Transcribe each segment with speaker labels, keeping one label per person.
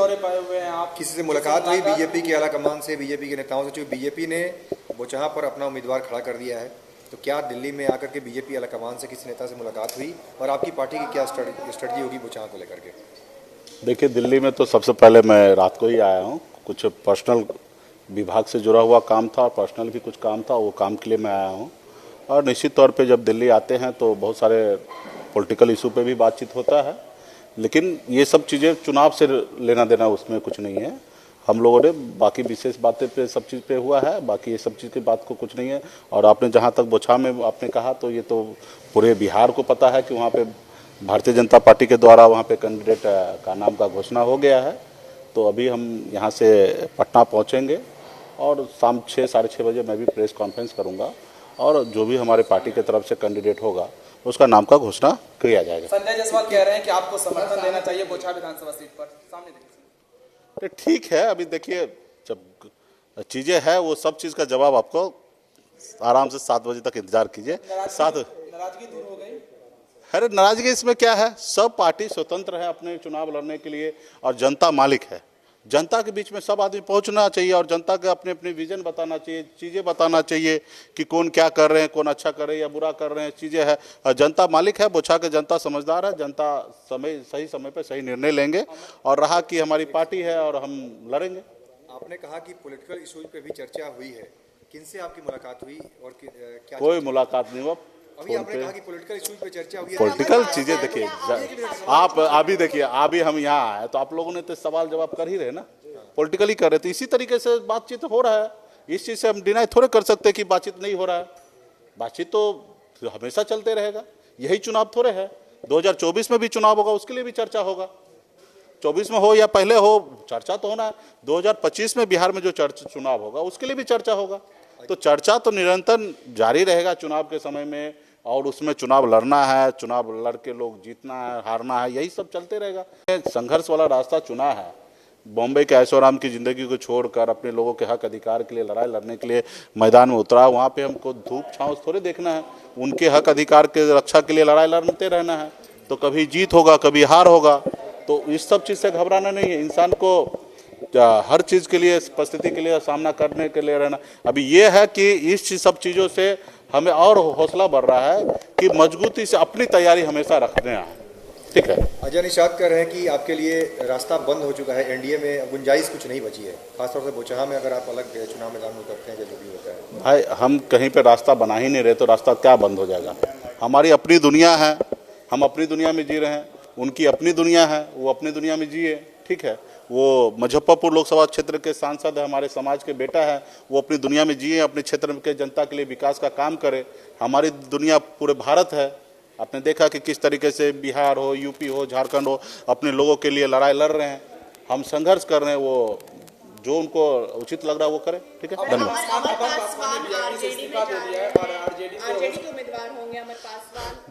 Speaker 1: दौरे पाए हुए हैं आप,
Speaker 2: किसी से मुलाकात हुई बीजेपी के आला कमान से, बीजेपी के नेताओं से? चूँकि बीजेपी ने बोचहां पर अपना उम्मीदवार खड़ा कर दिया है, तो क्या दिल्ली में आकर के बीजेपी आला कमान से किसी नेता से मुलाकात हुई, और आपकी पार्टी की क्या स्ट्रेटजी होगी बोचहां को लेकर के?
Speaker 3: देखिए, दिल्ली में तो सबसे पहले मैं रात को ही आया हूँ। कुछ पर्सनल विभाग से जुड़ा हुआ काम था, पर्सनल भी कुछ काम था, वो काम के लिए मैं आया हूँ। और निश्चित तौर पे जब दिल्ली आते हैं तो बहुत सारे पॉलिटिकल इशू पे भी बातचीत होता है, लेकिन ये सब चीज़ें चुनाव से लेना देना उसमें कुछ नहीं है। हम लोगों ने बाकी विशेष बातें पे सब चीज़ पे हुआ है, बाकी ये सब चीज़ की बात को कुछ नहीं है। और आपने जहाँ तक बोचहां में आपने कहा, तो ये तो पूरे बिहार को पता है कि वहाँ पे भारतीय जनता पार्टी के द्वारा वहाँ पे कैंडिडेट का नाम का घोषणा हो गया है। तो अभी हम यहाँ से पटना पहुँचेंगे और शाम 6 साढ़े 6 बजे मैं भी प्रेस कॉन्फ्रेंस करूँगा, और जो भी हमारे पार्टी की तरफ से कैंडिडेट होगा उसका नाम का घोषणा किया जाएगा।
Speaker 1: संजय जायसवाल कह रहे हैं कि आपको समर्थन देना चाहिए बोचहां विधानसभा सीट पर, सामने देखिए।
Speaker 3: ठीक है, अभी देखिए, जब चीज़ें हैं वो सब चीज़ का जवाब आपको आराम से 7 बजे तक इंतजार कीजिए।
Speaker 1: नाराजगी दूर हो गई?
Speaker 3: अरे नाराजगी इसमें क्या है, सब पार्टी स्वतंत्र है अपने चुनाव लड़ने के लिए, और जनता मालिक है। जनता के बीच में सब आदमी पहुंचना चाहिए और जनता के अपने अपने विजन बताना चाहिए, चीज़ें बताना चाहिए कि कौन क्या कर रहे हैं, कौन अच्छा कर रहे हैं या बुरा कर रहे हैं, चीज़ें है। और जनता मालिक है, बोचहां के जनता समझदार है, जनता सही समय पे सही निर्णय लेंगे। और रहा कि हमारी पार्टी है और हम लड़ेंगे।
Speaker 2: आपने कहा कि पॉलिटिकल इशूज पे भी चर्चा हुई है, किनसे आपकी मुलाकात हुई और क्या?
Speaker 3: कोई मुलाकात नहीं हुआ।
Speaker 2: अभी आपने कहा कि पॉलिटिकल इशूज पे चर्चा हुई है।
Speaker 3: पॉलिटिकल चीजें देखिए, आप अभी देखिए, अभी हम यहाँ आए तो आप लोगों ने तो सवाल जवाब कर ही रहे ना, पॉलिटिकली कर रहे थे। इसी तरीके से बातचीत हो रहा है, इस चीज से हम डिनाई थोड़े कर सकते कि बातचीत नहीं हो रहा है। बातचीत तो हमेशा चलते रहेगा, यही चुनाव थोड़े है। 2024 में भी चुनाव होगा, उसके लिए भी चर्चा होगा। 24 में हो या पहले हो, चर्चा तो होना है। 2025 में बिहार में जो चुनाव होगा उसके लिए भी चर्चा होगा। तो चर्चा तो निरंतर जारी रहेगा चुनाव के समय में, और उसमें चुनाव लड़ना है, चुनाव लड़ के लोग जीतना है, हारना है, यही सब चलते रहेगा। संघर्ष वाला रास्ता चुना है। बॉम्बे के ऐशोआराम की ज़िंदगी को छोड़कर अपने लोगों के हक अधिकार के लिए लड़ाई लड़ने के लिए मैदान में उतरा। वहाँ पे हमको धूप छाँव थोड़े देखना है, उनके हक अधिकार के रक्षा के लिए लड़ाई लड़ते रहना है। तो कभी जीत होगा, कभी हार होगा। तो इस सब चीज़ से घबराना नहीं है। इंसान को हर चीज़ के लिए, परिस्थिति के लिए सामना करने के लिए रहना। अभी ये है कि इस सब चीज़ों से हमें और हौसला बढ़ रहा है कि मजबूती से अपनी तैयारी हमेशा रखते हैं। ठीक है।
Speaker 2: अजय निषाद कह रहे हैं कि आपके लिए रास्ता बंद हो चुका है, एनडीए में गुंजाइश कुछ नहीं बची है, खासतौर से बोचहां में अगर आप अलग चुनाव मैदान में उतरते हैं या जो भी होता है।
Speaker 3: भाई, हम कहीं पे रास्ता बना ही नहीं रहे तो रास्ता क्या बंद हो जाएगा? हमारी अपनी दुनिया है, हम अपनी दुनिया में जी रहे हैं, उनकी अपनी दुनिया है, वो अपनी दुनिया में जिए। ठीक है, वो मुजफ्फरपुर लोकसभा क्षेत्र के सांसद है, हमारे समाज के बेटा है, वो अपनी दुनिया में जिए, अपने क्षेत्र के जनता के लिए विकास का काम करे। हमारी दुनिया पूरे भारत है। आपने देखा कि किस तरीके से बिहार हो, यूपी हो, झारखंड हो, अपने लोगों के लिए लड़ाई लड़ रहे हैं। हम संघर्ष कर रहे हैं, वो जो उनको उचित लग रहा है वो करें। ठीक है, धन्यवाद।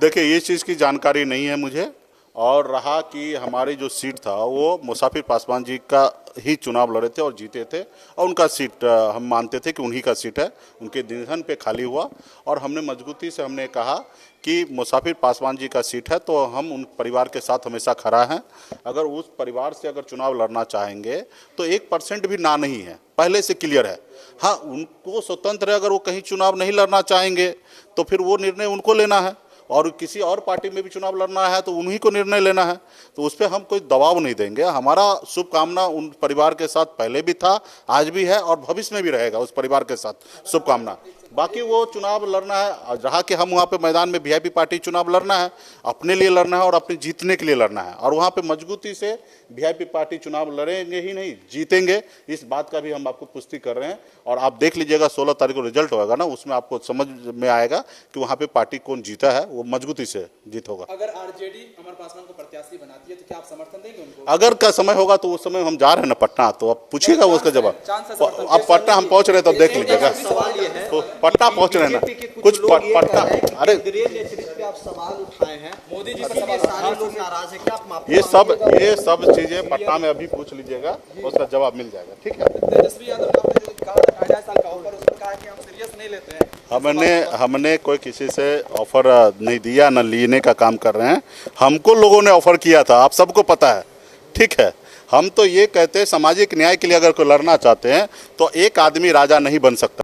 Speaker 3: देखिए, ये चीज़ की जानकारी नहीं है मुझे। और रहा कि हमारी जो सीट था वो मुसाफिर पासवान जी का ही चुनाव लड़े थे और जीते थे, और उनका सीट हम मानते थे कि उन्हीं का सीट है। उनके निधन पे खाली हुआ, और हमने मजबूती से हमने कहा कि मुसाफिर पासवान जी का सीट है तो हम उन परिवार के साथ हमेशा खड़ा हैं। अगर उस परिवार से अगर चुनाव लड़ना चाहेंगे तो 1% भी ना नहीं है, पहले से क्लियर है। हाँ, उनको स्वतंत्र है, अगर वो कहीं चुनाव नहीं लड़ना चाहेंगे तो फिर वो निर्णय उनको लेना है, और किसी और पार्टी में भी चुनाव लड़ना है तो उन्हीं को निर्णय लेना है। तो उस पर हम कोई दबाव नहीं देंगे। हमारा शुभकामना उन परिवार के साथ पहले भी था, आज भी है, और भविष्य में भी रहेगा उस परिवार के साथ शुभकामना। बाकी वो चुनाव लड़ना है, जहाँ के हम वहाँ पे मैदान में वीआईपी पार्टी चुनाव लड़ना है, अपने लिए लड़ना है और अपने जीतने के लिए लड़ना है। और वहाँ पे मजबूती से वीआईपी पार्टी चुनाव लड़ेंगे ही नहीं, जीतेंगे। इस बात का भी हम आपको पुष्टि कर रहे हैं। और आप देख लीजिएगा 16 तारीख को रिजल्ट होगा ना, उसमें आपको समझ में आएगा कि वहाँ पे पार्टी कौन जीता है, वो मजबूती से जीत होगा।
Speaker 1: अगर आरजेडी अमर पासवान को प्रत्याशी बनाती है तो क्या आप समर्थन देंगे उनको?
Speaker 3: अगर का समय होगा तो उस समय हम जा रहे हैं ना पटना, तो आप पूछिएगा उसका जवाब। अब पटना हम पहुँच रहे हैं, तब देख लीजिएगा। पटना पहुंच रहे हैं ना, कुछ पटना। अरे
Speaker 4: आप सवाल उठाए हैं मोदी जी पर, सारे लोग नाराज हैं, क्या आप माफी?
Speaker 3: ये सब चीजें पटना में अभी पूछ लीजिएगा, उसका जवाब मिल जाएगा। ठीक है।
Speaker 1: तेजस्वी यादव आपने कहा 2.5 साल का ऑफर, उसने कहा कि हम सीरियस नहीं लेते हैं।
Speaker 3: हमने कोई किसी से ऑफर नहीं दिया, न लेने का काम कर रहे हैं। हमको लोगों ने ऑफर किया था, आप सबको पता है। ठीक है, हम तो ये कहते हैं सामाजिक न्याय के लिए अगर कोई लड़ना चाहते हैं तो एक आदमी राजा नहीं बन सकता।